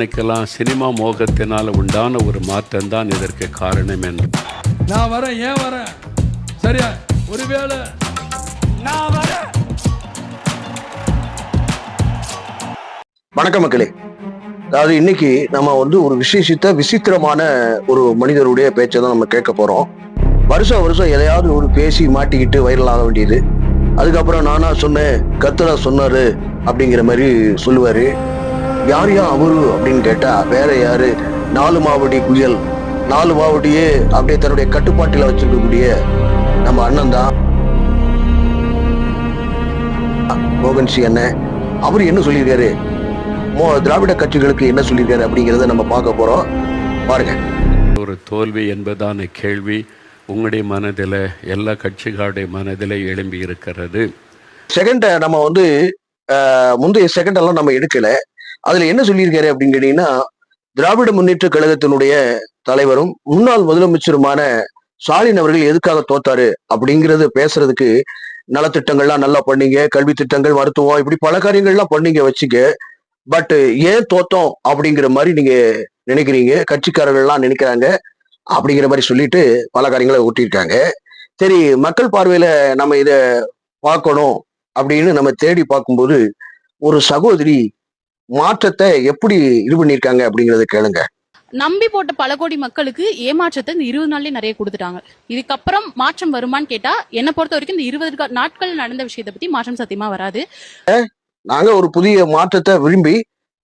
இன்னைக்கெல்லாம் சினிமா மோகத்தினால் உண்டான ஒரு மாற்றம் தான் இதற்கு காரணம் என்று நான் வரேன், ஏன் வரேன், சரியா? ஒருவேளை நான் வரேன். வணக்கம் மக்களே. அதாவது இன்னைக்கு நம்ம ஒரு விசித்திரமான ஒரு மனிதருடைய பேச்சை தான் நம்ம கேட்க போறோம். வருஷம் எதையாவது ஒரு பேசி மாட்டிக்கிட்டு வைரல் ஆக வேண்டியது. அதுக்கப்புறம் நானா சொன்னேன், கத்தரா சொன்னாரு அப்படிங்கிற மாதிரி சொல்லுவாரு. யாரையா அவரு அப்படின்னு கேட்டா வேற யாரு, 4 மாவடி குயல், 4 மாவடியே அப்படியே தன்னுடைய கட்டுப்பாட்டில வச்சிருக்கக்கூடிய நம்ம அண்ணன் தான் மோகன் சி அண்ணன். அவரு என்ன சொல்லியிருக்காரு, திராவிட கட்சிகளுக்கு என்ன சொல்லியிருக்காரு அப்படிங்கிறத நம்ம பார்க்க போறோம். பாருங்க. ஒரு தோல்வி என்பதான கேள்வி உங்களுடைய மனதில், எல்லா கட்சிகளுடைய மனதில் எழும்பி இருக்கிறது. செகண்ட நம்ம முந்தைய செகண்டெல்லாம் நம்ம எடுக்கல. அதுல என்ன சொல்லியிருக்காரு அப்படின்னு கேட்டீங்கன்னா, திராவிட முன்னேற்ற கழகத்தினுடைய தலைவரும் முன்னாள் முதலமைச்சருமான ஸ்டாலின் அவர்கள் எதுக்காக தோத்தாரு அப்படிங்கறது பேசுறதுக்கு, நலத்திட்டங்கள்லாம் நல்லா பண்ணீங்க, கல்வி திட்டங்கள், மருத்துவம், இப்படி பல காரியங்கள்லாம் பண்ணீங்க வச்சுக்க. பட் ஏன் தோத்தோம் அப்படிங்கிற மாதிரி நீங்க நினைக்கிறீங்க, கட்சிக்காரர்கள்லாம் நினைக்கிறாங்க அப்படிங்கிற மாதிரி சொல்லிட்டு பல காரியங்களை ஊட்டியிருக்காங்க. சரி, மக்கள் பார்வையில நம்ம இத பார்க்கணும் அப்படின்னு நம்ம தேடி பார்க்கும்போது, ஒரு சகோதரி மாற்றத்தை எப்படி இது பண்ணியிருக்காங்க அப்படிங்கறத கேளுங்க. நம்பி போட்ட பல கோடி மக்களுக்கு ஏமாற்றத்தை இந்த 20 நாள்லயே நிறைய கொடுத்துட்டாங்க. இதுக்கப்புறம் மாற்றம் வருமான்னு கேட்டா, என்னை பொறுத்த வரைக்கும் இந்த 20 நாட்கள் நடந்த விஷயத்தை பத்தி மாற்றம் சத்தியமா வராது. நாங்க ஒரு புதிய மாற்றத்தை விரும்பி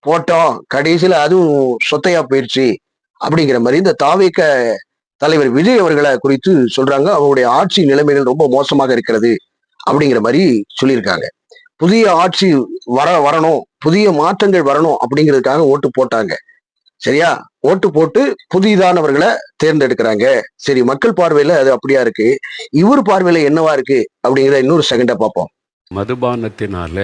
போட்டோம், கடைசியில அதுவும் சொத்தையா போயிடுச்சு அப்படிங்கிற மாதிரி இந்த தாவேக தலைவர் விஜய் அவர்களை குறித்து சொல்றாங்க. அவருடைய ஆட்சி நிலைமைகள் ரொம்ப மோசமாக இருக்கிறது அப்படிங்கிற மாதிரி சொல்லியிருக்காங்க. புதிய ஆட்சி வரணும், புதிய மாற்றங்கள் வரணும் அப்படிங்கிறதுக்காக ஓட்டு போட்டாங்க. சரியா? ஓட்டு போட்டு புதிதானவர்களை தேர்ந்தெடுக்கிறாங்க. சரி, மக்கள் பார்வையில அது அப்படியா இருக்கு, இவர் பார்வையில என்னவா இருக்கு அப்படிங்கிற இன்னொரு செகண்டா பார்ப்போம். மதுபானத்தினால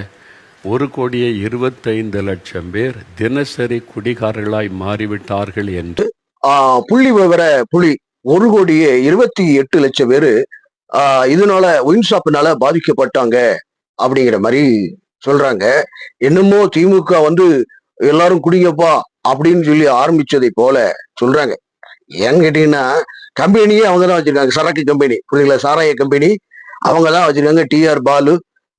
1,25,00,000 பேர் தினசரி குடிகாரர்களாய் மாறிவிட்டார்கள் என்று புள்ளி விவர 1,28,00,000 பேரு இதனால ஒயின் ஷாப்னால பாதிக்கப்பட்டாங்க அப்படிங்கிற மாதிரி சொல்றாங்க. என்னமோ திமுக எல்லாரும் குடிங்கப்பா அப்படின்னு சொல்லி ஆரம்பிச்சதை போல சொல்றாங்க. ஏன்னு கேட்டீங்கன்னா, கம்பெனியே அவங்க தான் வச்சிருக்காங்க, சரக்கு கம்பெனி, புரியுங்களா, சாராய கம்பெனி அவங்க தான் வச்சிருக்காங்க. TR பாலு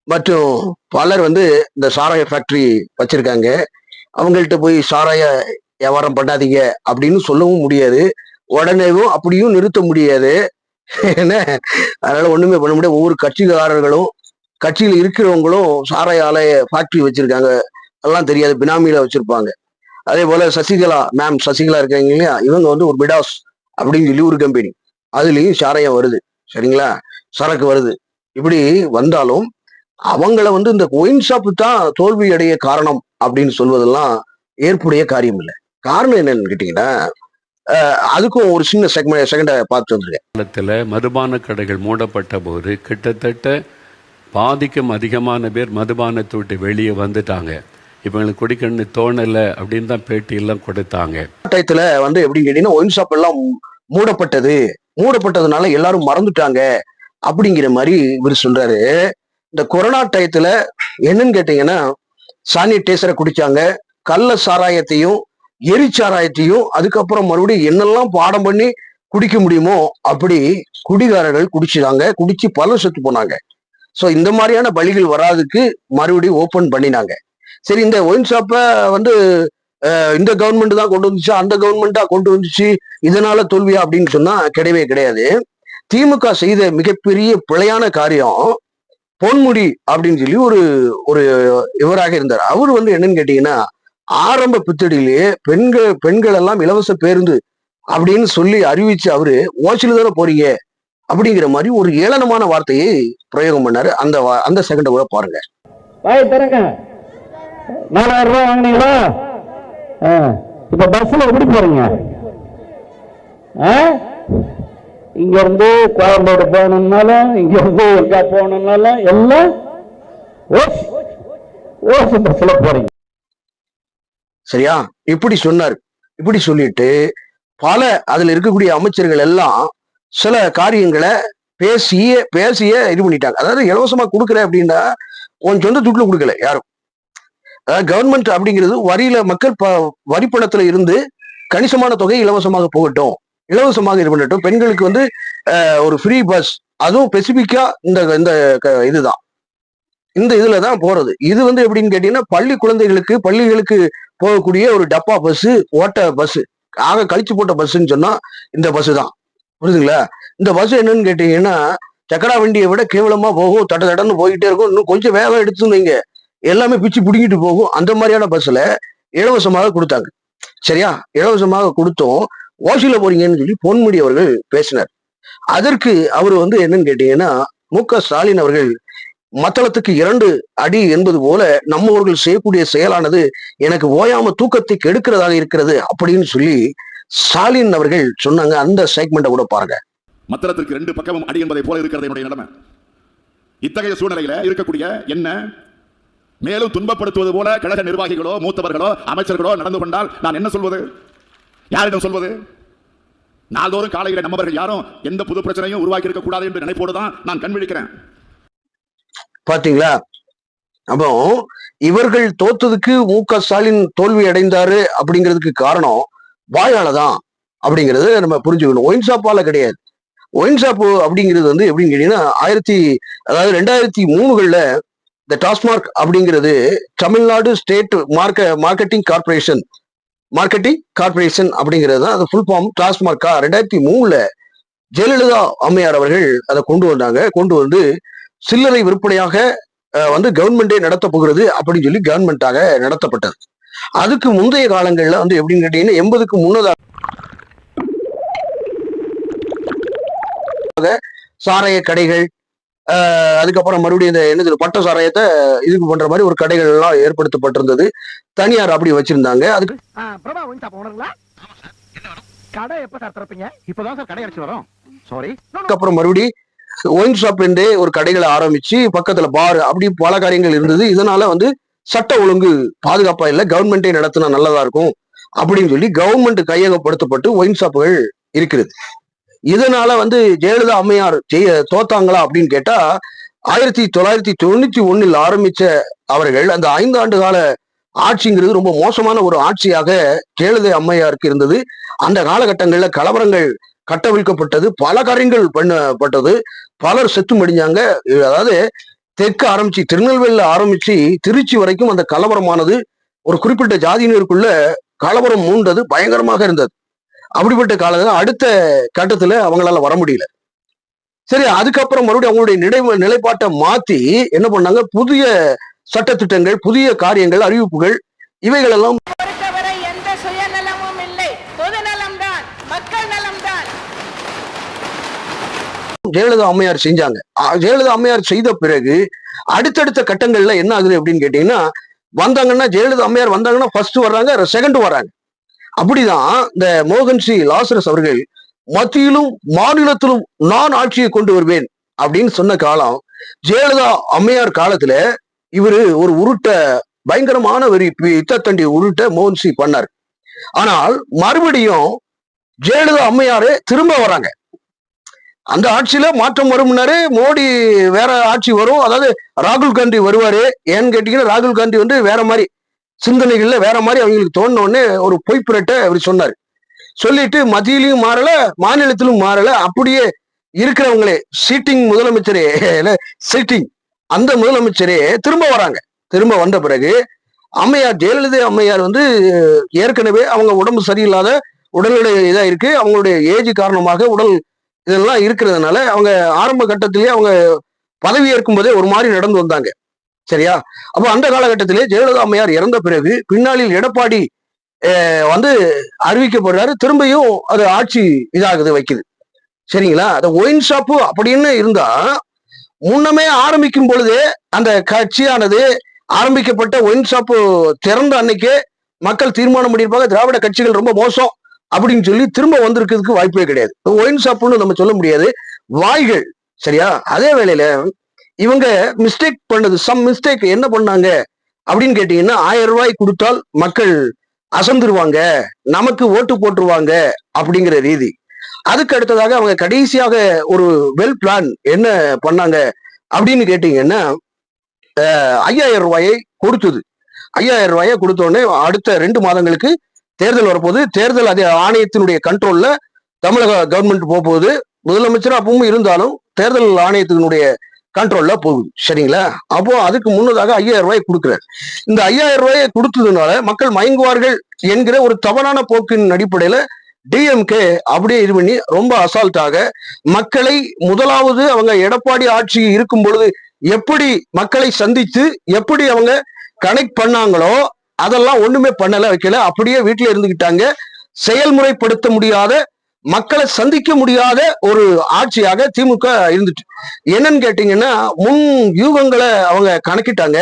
மற்றும் பலர் இந்த சாராய ஃபேக்டரி வச்சிருக்காங்க. அவங்கள்ட்ட போய் சாராய வியாபாரம் பண்ணாதீங்க அப்படின்னு சொல்லவும் முடியாது, உடனேவும் அப்படியும் நிறுத்த முடியாது. ஏன்னா அதனால ஒண்ணுமே பண்ண முடியாது. ஒவ்வொரு கட்சிக்காரர்களும், கட்சியில இருக்கிறவங்களும் சாராய ஆலய ஃபேக்டரி வச்சிருக்காங்க. எல்லாம் தெரியாது, பினாமியில வச்சிருப்பாங்க. அதே போல சசிகலா இருக்காங்க இல்லையா, இவங்க ஒரு பிடாஸ் அப்படின்னு சொல்லி ஒரு கம்பெனி, அதுலயும் சாராயம் வருது. சரிங்களா, சரக்கு வருது. இப்படி வந்தாலும் அவங்கள இந்த ஒயின் ஷாப்பு தான் தோல்வி அடைய காரணம் அப்படின்னு சொல்வதெல்லாம் ஏற்புடைய காரியம் இல்லை. காரணம் என்னன்னு கேட்டீங்கன்னா, அதுக்கும் ஒரு சின்ன செகண்டை பார்த்து வந்துருக்கேன். மதுபான கடைகள் மூடப்பட்ட போது கிட்டத்தட்ட பாதிக்கும் அதிகமான பேர் மதுபானத்தை விட்டு வெளியே வந்துட்டாங்க. இப்ப எங்களுக்கு குடிக்கணும்னு தோணல அப்படின்னு தான் பேட்டி எல்லாம் கொடுத்தாங்க. டயத்துல எப்படின்னு கேட்டீங்கன்னா, ஒயின் ஷாப் எல்லாம் மூடப்பட்டதுனால எல்லாரும் மறந்துட்டாங்க அப்படிங்கிற மாதிரி இவர் சொல்றாரு. இந்த கொரோனா டயத்துல என்னன்னு கேட்டீங்கன்னா, சானிடைசரை குடிச்சாங்க, கள்ள சாராயத்தையும் எரிச்சாராயத்தையும் அதுக்கப்புறம் மறுபடியும் என்னெல்லாம் பாடம் பண்ணி குடிக்க முடியுமோ அப்படி குடிகாரர்கள் குடிச்சு பலர் செத்து போனாங்க. சோ இந்த மாதிரியான பலிகள் வராதுக்கு மறுபடியும் ஓபன் பண்ணினாங்க. சரி, இந்த ஒயின் ஷாப்பை இந்த கவர்மெண்ட் தான் கொண்டு வந்துச்சு, அந்த கவர்மெண்டா கொண்டு வந்துச்சு, இதனால தோல்வியா அப்படின்னு சொன்னா கிடையவே கிடையாது. திமுக செய்த மிகப்பெரிய பிழையான காரியம், பொன்முடி அப்படின்னு சொல்லி ஒரு இவராக இருந்தார். அவரு என்னன்னு கேட்டீங்கன்னா, ஆரம்ப புத்தடியிலேயே பெண்கள் எல்லாம் இலவச பேருந்து அப்படின்னு சொல்லி அறிவிச்சு அவரு ஓசில தானே போறீங்க அப்படிங்கிற மாதிரி ஒரு ஏளனமான வார்த்தையை பிரயோகம் பண்ணாரு. அந்த செகண்ட கூட பாருங்க. 4,000 ரூபாய் வாங்கினீங்களா? இப்ப பஸ்ல எப்படி போறீங்க? இங்க இருந்து கோயம்பேடு போகணும்னாலும், இங்க இருந்து எங்க போகணும்னாலும் எல்லாம் ஓசி பஸ்ல போறீங்க. சரியா? இப்படி சொன்னார். இப்படி சொல்லிட்டு பல அதுல இருக்கக்கூடிய அமைச்சர்கள் எல்லாம் சில காரியங்களை பேசிய இது பண்ணிட்டாங்க. அதாவது இலவசமா கொடுக்கல அப்படின்னா உன் சொந்த துட்டுல கொடுக்கல யாரும். கவர்மெண்ட் அப்படிங்கிறது வரியில மக்கள் வரி பணத்துல இருந்து கணிசமான தொகை இலவசமாக போகட்டும், இலவசமாக இது பண்ணட்டும். பெண்களுக்கு வந்து ஒரு ஃப்ரீ பஸ், அதுவும் ஸ்பெசிபிக்கா இந்த இந்த இதுதான், இந்த இதுலதான் போறது. இது வந்து எப்படின்னு கேட்டீங்கன்னா பள்ளி குழந்தைகளுக்கு பள்ளிகளுக்கு போகக்கூடிய ஒரு டப்பா பஸ், ஓட்ட பஸ், ஆக கழிச்சு போட்ட பஸ்ன்னு சொன்னா இந்த பஸ் தான். புரியுதுங்களா? இந்த பஸ் என்னன்னு கேட்டீங்கன்னா சக்கரா வண்டியை விட கேவலமா போகும், தட தடன்னு போயிட்டே இருக்கும். இன்னும் கொஞ்சம் வேகம் எடுத்துன்னு வைங்க எல்லாமே பிச்சு பிடிங்கிட்டு போகும். அந்த மாதிரியான பஸ்ல இலவசமாக கொடுத்தாங்க. சரியா? இலவசமாக கொடுத்தோம். ஓசியில போறீங்கன்னு சொல்லி பொன்முடி அவர்கள் பேசினார். அதற்கு அவர் வந்து என்னன்னு கேட்டீங்கன்னா மு.க. ஸ்டாலின் அவர்கள் மத்தளத்துக்கு 2 அடி என்பது போல நம்மவர்கள் செய்யக்கூடிய செயலானது எனக்கு ஓயாம தூக்கத்தை கெடுக்கிறதாக இருக்கிறது அப்படின்னு சொல்லி ஸ்டாலின் அவர்கள் சொன்னாங்க. அந்த செக்மெண்ட்டை கூட பாருங்க. மத்தளத்திற்கு 2 பக்கமும் அடி என்பதை போல இருக்கிறது என்னுடைய நிலைமை. இத்தகைய சூழ்நிலையில இருக்கக்கூடிய என்ன மேலும் துன்பப்படுத்துவது போல கழக நிர்வாகிகளோ மூத்தவர்களோ அமைச்சர்களோ நடந்து கொண்டால் நான் என்ன சொல்வது? யாரிடம் சொல்வது? நாள்தோறும் காலையில் நம்மவர்கள் யாரும் எந்த புது பிரச்சனையும் உருவாக்கி இருக்க கூடாது என்று நினைப்போடுதான் நான் கண் விழிக்கிறேன். பாத்தீங்களா? அப்போ இவர்கள் தோத்ததுக்கு மு.க. ஸ்டாலின் தோல்வி அடைந்தாரு அப்படிங்கிறதுக்கு காரணம் வாயாலதான் அப்படிங்கிறது நம்ம புரிஞ்சுக்கணும். ஒயின் ஷாப்பால கிடையாது. ஒயின் ஷாப்பு அப்படிங்கிறது வந்து எப்படின்னு கேட்டீங்கன்னா 2003களில் இந்த டாஸ்மார்க் அப்படிங்கிறது தமிழ்நாடு ஸ்டேட் மார்க்கெட்டிங் கார்பரேஷன் அப்படிங்கிறது தான் அது ஃபுல் ஃபார்ம். டாஸ்மார்க்கா 2003ல ஜெயலலிதா அம்மையார் அவர்கள் அதை கொண்டு வந்தாங்க. கொண்டு வந்து சில்லறை விற்பனையாக வந்து கவர்மெண்டே நடத்த போகிறது அப்படின்னு சொல்லி கவர்மெண்டாக நடத்தப்பட்டது. அதுக்கு முந்தைய காலங்கள்ல வந்து எப்படின்னு கேட்டீங்கன்னா 80க்கு முன்னதாக சாராய கடைகள், அதுக்கப்புறம் மறுபடியும் இந்த என்னது பட்ட சாராயத்தை இதுக்கு பண்ற மாதிரி ஒரு கடைகள் எல்லாம் ஏற்படுத்தப்பட்டிருந்தது. தனியார் அப்படி வச்சிருந்தாங்க. அதுக்கு அப்புறம் மறுபடி ஒயின் ஷாப் என்றே ஒரு கடைகளை ஆரம்பிச்சு பக்கத்துல பார் அப்படி பல காரியங்கள் இருந்தது. இதனால வந்து சட்ட ஒழுங்கு பாதுகாப்பா இல்லை, கவர்மெண்டே நடத்தினா நல்லதா இருக்கும் அப்படின்னு சொல்லி கவர்மெண்ட் கையகப்படுத்தப்பட்டு ஒயின் ஷாப்புகள் இருக்கிறது. இதனால வந்து ஜெயலலிதா அம்மையார் தோத்தாங்களா அப்படின்னு கேட்டா 1991 ஆரம்பிச்ச அவர்கள் அந்த 5 ஆண்டு கால ஆட்சிங்கிறது ரொம்ப மோசமான ஒரு ஆட்சியாக ஜெயலலிதா அம்மையாருக்கு இருந்தது. அந்த காலகட்டங்கள்ல கலவரங்கள் கட்டவிழ்க்கப்பட்டது, பல காரியங்கள் பண்ணப்பட்டது, பலர் செத்து மடிஞ்சாங்க. அதாவது தெற்கு ஆரம்பிச்சு திருநெல்வேலியில ஆரம்பிச்சு திருச்சி வரைக்கும் அந்த கலவரமானது ஒரு குறிப்பிட்ட ஜாதியினருக்குள்ள கலவரம் மூண்டது பயங்கரமாக இருந்தது. அப்படிப்பட்ட காலத்துல அடுத்த கட்டத்துல அவங்களால வர முடியல. சரி, அதுக்கப்புறம் மறுபடியும் அவங்களுடைய நிலைப்பாட்டை மாத்தி என்ன பண்ணாங்க, புதிய சட்டத்திட்டங்கள், புதிய காரியங்கள், அறிவிப்புகள் இவைகள் எல்லாம் எந்த சுயநலமும் இல்லை, பொதுநலம் தான், மக்கள் நலம் தான் ஜெயலலிதா அம்மையார் செஞ்சாங்க. ஜெயலலிதா அம்மையார் செய்த பிறகு அடுத்தடுத்த கட்டங்கள்ல என்ன ஆகுது அப்படின்னு கேட்டீங்கன்னா வந்தாங்கன்னா ஜெயலலிதா அம்மையார் வந்தாங்கன்னா ஃபர்ஸ்ட் வர்றாங்க, செகண்ட் வர்றாங்க. அப்படிதான் இந்த மோகன் சி லாசரஸ் அவர்கள் மத்தியிலும் மாநிலத்திலும் நான் ஆட்சியை கொண்டு வருவேன் அப்படின்னு சொன்ன காலம் ஜெயலலிதா அம்மையார் காலத்துல இவரு ஒரு உருட்ட பயங்கரமான ஒரு இத்தத்தண்டி உருட்ட மோகன் சி பண்ணார். ஆனால் மறுபடியும் ஜெயலலிதா அம்மையாரு திரும்ப வராங்க. அந்த ஆட்சியில மாற்றம் வரும்னாரு, மோடி வேற ஆட்சி வரும், அதாவது ராகுல் காந்தி வருவாரு. ஏன்னு கேட்டீங்கன்னா ராகுல் காந்தி வந்து வேற மாதிரி சிந்தனைகள்ல வேற மாதிரி அவங்களுக்கு தோணுனே ஒரு பொய்ப்புரட்டை அவர் சொன்னார். சொல்லிட்டு மத்தியிலையும் மாறல, மாநிலத்திலும் மாறல, அப்படியே இருக்கிறவங்களே சீட்டிங் முதலமைச்சரே அந்த முதலமைச்சரே திரும்ப வராங்க. திரும்ப வந்த பிறகு அம்மையார் ஜெயலலிதா அம்மையார் வந்து ஏற்கனவே அவங்க உடம்பு சரியில்லாத உடல்நிலை இதா இருக்கு, அவங்களுடைய ஏஜ் காரணமாக உடல் இதெல்லாம் இருக்கிறதுனால அவங்க ஆரம்ப கட்டத்திலேயே அவங்க பதவி ஏற்கும் போதே ஒரு மாதிரி நடந்து வந்தாங்க. சரியா? அப்போ அந்த காலகட்டத்திலே ஜெயலலிதா அம்மையார் இறந்த பிறகு பின்னாளில் எடப்பாடி வந்து அறிவிக்கப்படுறாரு. திரும்பியும் அது ஆட்சி இதாகுது, வைக்குது. சரிங்களா? அந்த ஒயின் ஷாப்பு அப்படின்னு இருந்தா முன்னமே ஆரம்பிக்கும் பொழுதே அந்த கட்சியானது ஆரம்பிக்கப்பட்ட ஒயின் ஷாப்பு திறந்த அன்னைக்கே மக்கள் தீர்மானம் பண்ணியிருப்பாங்க திராவிட கட்சிகள் ரொம்ப மோசம் அப்படின்னு சொல்லி திரும்ப வந்திருக்கிறதுக்கு வாய்ப்பே கிடையாது. ஒயின் ஷாப்புன்னு நம்ம சொல்ல முடியாது, வாய்கள். சரியா? அதே வேளையில இவங்க மிஸ்டேக் பண்ணது, மிஸ்டேக் என்ன பண்ணாங்க அப்படின்னு கேட்டீங்கன்னா 1000 ரூபாய் கொடுத்தால் மக்கள் அசந்துருவாங்க, நமக்கு ஓட்டு போட்டுருவாங்க அப்படிங்கிற ரீதி. அதுக்கு அடுத்ததாக அவங்க கடைசியாக ஒரு வெல் பிளான் என்ன பண்ணாங்க அப்படின்னு கேட்டீங்கன்னா 5000 ரூபாயை கொடுத்தது. 5000 ரூபாயை கொடுத்தோடனே அடுத்த 2 மாதங்களுக்கு தேர்தல் வரப்போகுது. தேர்தல் ஆணையத்தினுடைய கண்ட்ரோல்ல தமிழக கவர்மெண்ட் போகுது. முதலமைச்சர் அப்பவும் இருந்தாலும் தேர்தல் ஆணையத்தினுடைய கண்ட்ரோல்ல போகுது. சரிங்களா? அப்போ அதுக்கு முன்னதாக 5000 ரூபாய் கொடுக்குறாரு. இந்த 5000 ரூபாயை கொடுத்ததுனால மக்கள் மயங்குவார்கள் என்கிற ஒரு தவறான போக்கின் அடிப்படையில டிஎம்கே அப்படியே இது பண்ணி ரொம்ப அசால்ட்டாக மக்களை முதலாவது அவங்க எடப்பாடி ஆட்சி இருக்கும் பொழுது எப்படி மக்களை சந்தித்து எப்படி அவங்க கனெக்ட் பண்ணாங்களோ அதெல்லாம் ஒண்ணுமே பண்ணல, வைக்கல. அப்படியே வீட்டுல இருந்துகிட்டாங்க. செயல்முறைப்படுத்த முடியாத, மக்களை சந்திக்க முடியாத ஒரு ஆட்சியாக திமுக இருந்துட்டு. என்னன்னு கேட்டீங்கன்னா, முன் யூகங்களை அவங்க கணக்கிட்டாங்க.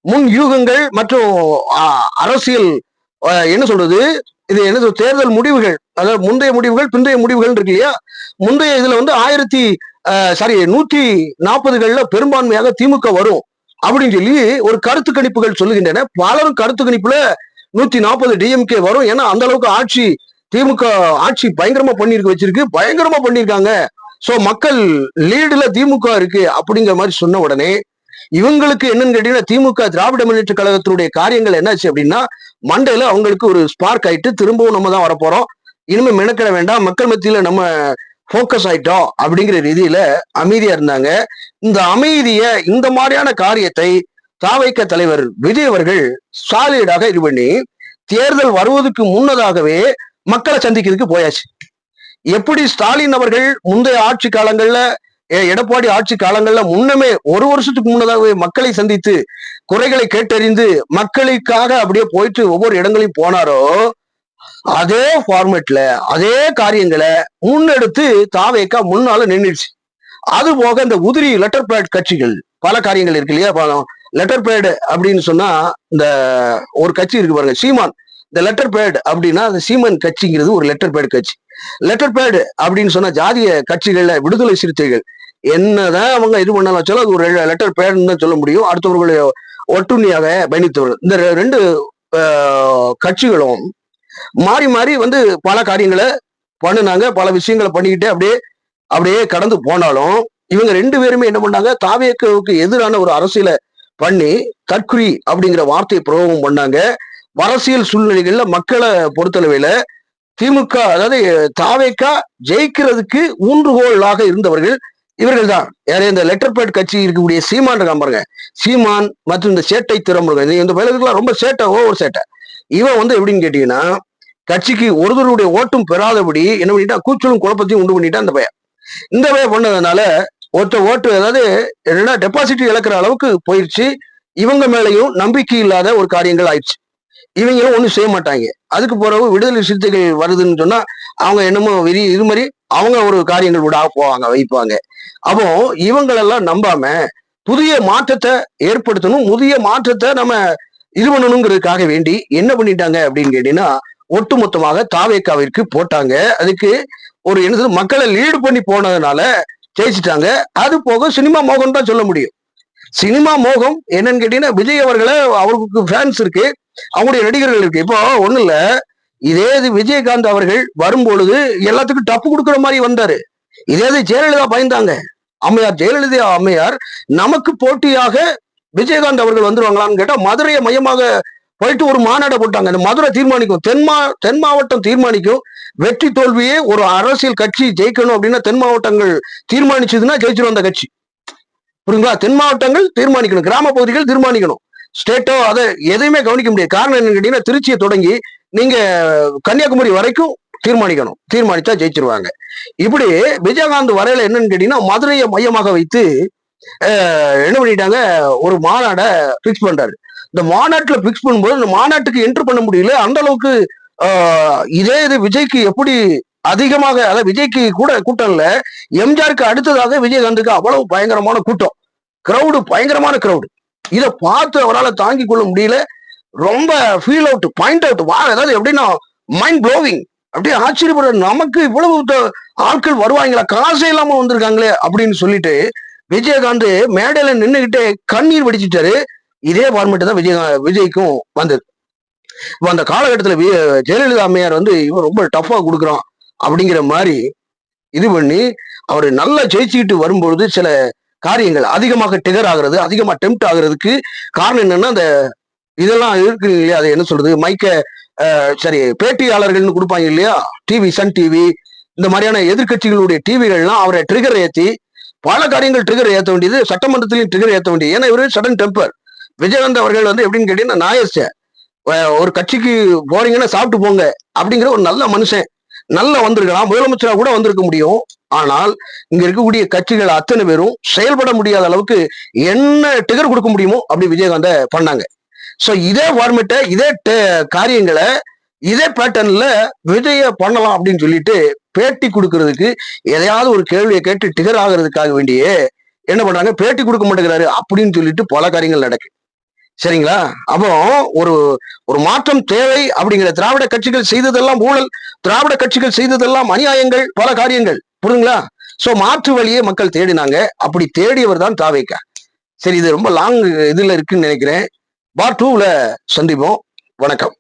முன் யூகங்கள் மற்றும் அரசியல் என்ன சொல்றது, இது என்ன தேர்தல் முடிவுகள், அதாவது முந்தைய முடிவுகள் பிந்தைய முடிவுகள் இருக்கு இல்லையா. முந்தைய இதுல வந்து 140கள்ல பெரும்பான்மையாக திமுக வரும் அப்படின்னு சொல்லி ஒரு கருத்து கணிப்புகள் சொல்லுகின்றன. பலரும் கருத்து கணிப்புல 140 டிஎம்கே வரும். ஏன்னா அந்த அளவுக்கு ஆட்சி திமுக ஆட்சி பயங்கரமா வச்சிருக்கு, பயங்கரமா பண்ணியிருக்காங்க. சோ மக்கள் லீடுல திமுக இருக்கு அப்படிங்கிற மாதிரி சொன்ன உடனே இவங்களுக்கு என்னன்னு கேட்டீங்கன்னா, திமுக திராவிட முன்னேற்ற கழகத்தினுடைய காரியங்கள் என்னாச்சு அப்படின்னா, மண்டையில அவங்களுக்கு ஒரு ஸ்பார்க் ஆயிட்டு திரும்பவும் நம்ம தான் வரப்போறோம், இனிமே மெனக்கிட வேண்டாம், மக்கள் மத்தியில நம்ம போக்கஸ் ஆயிட்டோம் அப்படிங்கிற ரீதியில அமைதியா இருந்தாங்க. இந்த அமைதிய இந்த மாதிரியான காரியத்தை தாவைக்க தலைவர் விஜய் அவர்கள் சாலிடாக இது பண்ணி தேர்தல் வருவதற்கு முன்னதாகவே மக்களை சந்திக்கிறதுக்கு போயாச்சு. எப்படி ஸ்டாலின் அவர்கள் முந்தைய ஆட்சி காலங்கள்ல, எடப்பாடி ஆட்சி காலங்கள்ல முன்னமே 1 வருஷத்துக்கு முன்னதாகவே மக்களை சந்தித்து குறைகளை கேட்டறிந்து மக்களுக்காக அப்படியே போயிட்டு ஒவ்வொரு இடங்களையும் போனாரோ, அதே ஃபார்மேட்ல அதே காரியங்களை முன்னெடுத்து தாவேக்கா முன்னால நின்றுச்சு. அது போக இந்த உதிரி லெட்டர் பேட் கட்சிகள் பல காரியங்கள் இருக்கு இல்லையா. லெட்டர் பேட் அப்படின்னு சொன்னா இந்த ஒரு கட்சி இருக்கு பாருங்க, சீமான். இந்த லெட்டர் பேட் அப்படின்னா அந்த சீமான் கட்சிங்கிறது ஒரு லெட்டர் பேட் கட்சி. லெட்டர் பேட் அப்படின்னு சொன்னா ஜாதிய கட்சிகள்ல விடுதலை சிறுத்தைகள் என்னதான் அவங்க இது பண்ணாலும் வச்சாலும் அது ஒரு லெட்டர் பேட்னு தான் சொல்ல முடியும். அடுத்தவர்களை ஒட்டுண்ணியாக பயணித்தவர்கள். இந்த 2 கட்சிகளும் மாறி மாறி வந்து பல காரியங்களை பண்ணினாங்க, பல விஷயங்களை பண்ணிக்கிட்டே அப்படியே கடந்து போனாலும் இவங்க 2 பேருமே என்ன பண்ணாங்க, தாவேக்காவுக்கு எதிரான ஒரு அரசியலை பண்ணி தற்குறி அப்படிங்கிற வார்த்தையை பிரயோகம் பண்ணாங்க. அரசியல் சூழ்நிலைகள்ல மக்களை பொறுத்தளவையில திமுக, அதாவது தாவேக்கா ஜெயிக்கிறதுக்கு ஊன்றுகோலாக இருந்தவர்கள் இவர்கள் தான். யாரே இந்த லெட்டர் பேட் கட்சி இருக்கக்கூடிய சீமான் இருக்கான் பாருங்க, சீமான் மற்றும் இந்த சேட்டை திறமுருகன், இந்த பயிலுக்குலாம் ரொம்ப சேட்டை, ஓவர் சேட்டை. இவன் வந்து எப்படின்னு கேட்டீங்கன்னா, கட்சிக்கு ஒருவருடைய ஓட்டும் பெறாதபடி என்ன பண்ணிட்டா, கூச்சலும் குழப்பத்தையும் உண்டு பண்ணிட்டா இந்த பையன். இந்த பையன் பண்ணதுனால ஓட்டு, அதாவது என்னன்னா டெபாசிட் இழக்கிற அளவுக்கு போயிடுச்சு. இவங்க மேலையும் நம்பிக்கை இல்லாத ஒரு காரியங்கள் ஆயிடுச்சு. இவங்களும் ஒண்ணும் செய்ய மாட்டாங்க. அதுக்கு பிறகு விடுதலை சிறுத்தைகள் வருதுன்னு சொன்னா அவங்க என்னமோ இது மாதிரி அவங்க ஒரு காரியங்கள் விட போவாங்க, வைப்பாங்க. அப்போ இவங்களெல்லாம் நம்பாம புதிய மாற்றத்தை ஏற்படுத்தணும், புதிய மாற்றத்தை நம்ம இது பண்ணணுங்கிறதுக்காக வேண்டி என்ன பண்ணிட்டாங்க அப்படின்னு கேட்டீங்கன்னா, ஒட்டுமொத்தமாக தாவேக்காவிற்கு போட்டாங்க. அதுக்கு ஒரு என்ன மக்களை லீடு பண்ணி போனதுனால ஜெயிச்சுட்டாங்க. அது போக சினிமா மோகம் தான் சொல்ல முடியும். சினிமா மோகம் என்னன்னு கேட்டீங்கன்னா, விஜய் அவர்களை அவருக்கு ஃபேன்ஸ் இருக்கு, அவங்களுடைய நடிகர்கள் இருக்கு. இப்போ ஒண்ணு இல்ல, இதே இது விஜயகாந்த் அவர்கள் வரும்பொழுது எல்லாத்துக்கும் டப்பு கொடுக்குற மாதிரி வந்தாரு. இதே இது ஜெயலலிதா பயந்தாங்க, அம்மையார் ஜெயலலிதா அம்மையார் நமக்கு போட்டியாக விஜயகாந்த் அவர்கள் வந்துருவாங்களான்னு கேட்டா மதுரையை மையமாக போயிட்டு ஒரு மாநாடு போட்டாங்க. அந்த மதுரை தீர்மானிக்கும், தென் மாவட்டம் தீர்மானிக்கும் வெற்றி தோல்வியே. ஒரு அரசியல் கட்சி ஜெயிக்கணும் அப்படின்னா தென் மாவட்டங்கள் தீர்மானிச்சதுன்னா ஜெயிச்சிடும் அந்த கட்சி, புரியுங்களா? தென் மாவட்டங்கள் தீர்மானிக்கணும், கிராம பகுதிகள் தீர்மானிக்கணும், ஸ்டேட்டோ அதை எதையுமே கவனிக்க முடியாது. காரணம் என்னன்னு கேட்டீங்கன்னா, திருச்சியை தொடங்கி நீங்க கன்னியாகுமரி வரைக்கும் தீர்மானிக்கணும், தீர்மானித்தா ஜெயிச்சிருவாங்க. இப்படி விஜயகாந்த் வரையில என்னன்னு கேட்டீங்கன்னா, மதுரையை மையமாக வைத்து என்ன பண்ணிட்டாங்க, ஒரு மாநாடை பிக்ஸ் பண்றாரு. இந்த மாநாட்டுல பிக்ஸ் பண்ணும்போது இந்த மாநாட்டுக்கு என்ட்ரு பண்ண முடியல. அந்த அளவுக்கு இதே இது விஜய்க்கு எப்படி அதிகமாக, அதாவது விஜய்க்கு கூட கூட்டம் இல்ல, எம்ஜிஆருக்கு அடுத்ததாக விஜயகாந்துக்கு அவ்வளவு பயங்கரமான கூட்டம், கிரௌடு, பயங்கரமான கிரௌடு. இதை பார்த்து அவரால் தாங்கிக் கொள்ள முடியல. ரொம்ப ஃபீல் அவுட், பாயிண்ட் அவுட், அதாவது எப்படின்னா மைண்ட் ப்ளோவிங், அப்படியே ஆச்சரியப்படுற, நமக்கு இவ்வளவு ஆட்கள் வருவாங்களா, காசே இல்லாம வந்திருக்காங்களே அப்படின்னு சொல்லிட்டு விஜயகாந்த் மேடையில நின்றுகிட்டே கண்ணீர் வடிச்சிட்டாரு. இதே ஃபார்மேட் தான் விஜய்க்கும் வந்தது. இப்போ அந்த காலகட்டத்துல ஜெயலலிதா அம்மையார் வந்து இவன் ரொம்ப டஃபா கொடுக்குறான் அப்படிங்கிற மாதிரி இது பண்ணி அவர் நல்லா ஜெயிச்சுக்கிட்டு வரும்பொழுது சில காரியங்கள் அதிகமாக டிகர் ஆகுறது, அதிகமாக டெம்ப்ட் ஆகுறதுக்கு காரணம் என்னன்னா, அந்த இதெல்லாம் இருக்கு இல்லையா, அது என்ன சொல்றது, சரி பேட்டியாளர்கள்னு கொடுப்பாங்க இல்லையா, டிவி, சன் டிவி, இந்த மாதிரியான எதிர்கட்சிகளுடைய டிவிகள்லாம் அவரை ட்ரிகர் ஏத்தி பல காரியங்கள் ட்ரிகர் ஏற்ற வேண்டியது, சட்டமன்றத்திலையும் ட்ரிகர் ஏற்ற வேண்டியது. ஏன்னா இவரு சடன் டெம்பர். விஜயகாந்த் அவர்கள் வந்து எப்படின்னு கேட்டீங்கன்னா நாயஸ்ட, ஒரு கட்சிக்கு போறீங்கன்னா சாப்பிட்டு போங்க அப்படிங்கிற ஒரு நல்ல மனுஷன். நல்லா வந்திருக்கலாம், முதலமைச்சரா கூட வந்திருக்க முடியும். ஆனால் இங்க இருக்கக்கூடிய கட்சிகள் அத்தனை பேரும் செயல்பட முடியாத அளவுக்கு என்ன டிகர் கொடுக்க முடியுமோ அப்படி விஜயகாந்த பண்ணாங்க. சோ இதே ஃபார்மேட்டை, இதே காரியங்களை இதே பேட்டர்ன்ல விஜய பண்ணலாம் அப்படின்னு சொல்லிட்டு பேட்டி கொடுக்கறதுக்கு எதையாவது ஒரு கேள்வியை கேட்டு டிகர் ஆகிறதுக்காக வேண்டிய என்ன பண்றாங்க, பேட்டி கொடுக்க மாட்டேங்கிறாரு அப்படின்னு சொல்லிட்டு பல காரியங்கள் நடக்கு. சரிங்களா? அப்போ ஒரு ஒரு மாற்றம் தேவை அப்படிங்கிற, திராவிட கட்சிகள் செய்ததெல்லாம் ஊழல், திராவிட கட்சிகள் செய்ததெல்லாம் அநியாயங்கள், பல காரியங்கள், புரியுங்களா? சோ மாற்று வழியை மக்கள் தேடினாங்க. அப்படி தேடியவர் தான் தாவேக்கா. சரி, இது ரொம்ப லாங் இதுல இருக்குன்னு நினைக்கிறேன். பார்ட் 2ல சந்திப்போம். வணக்கம்.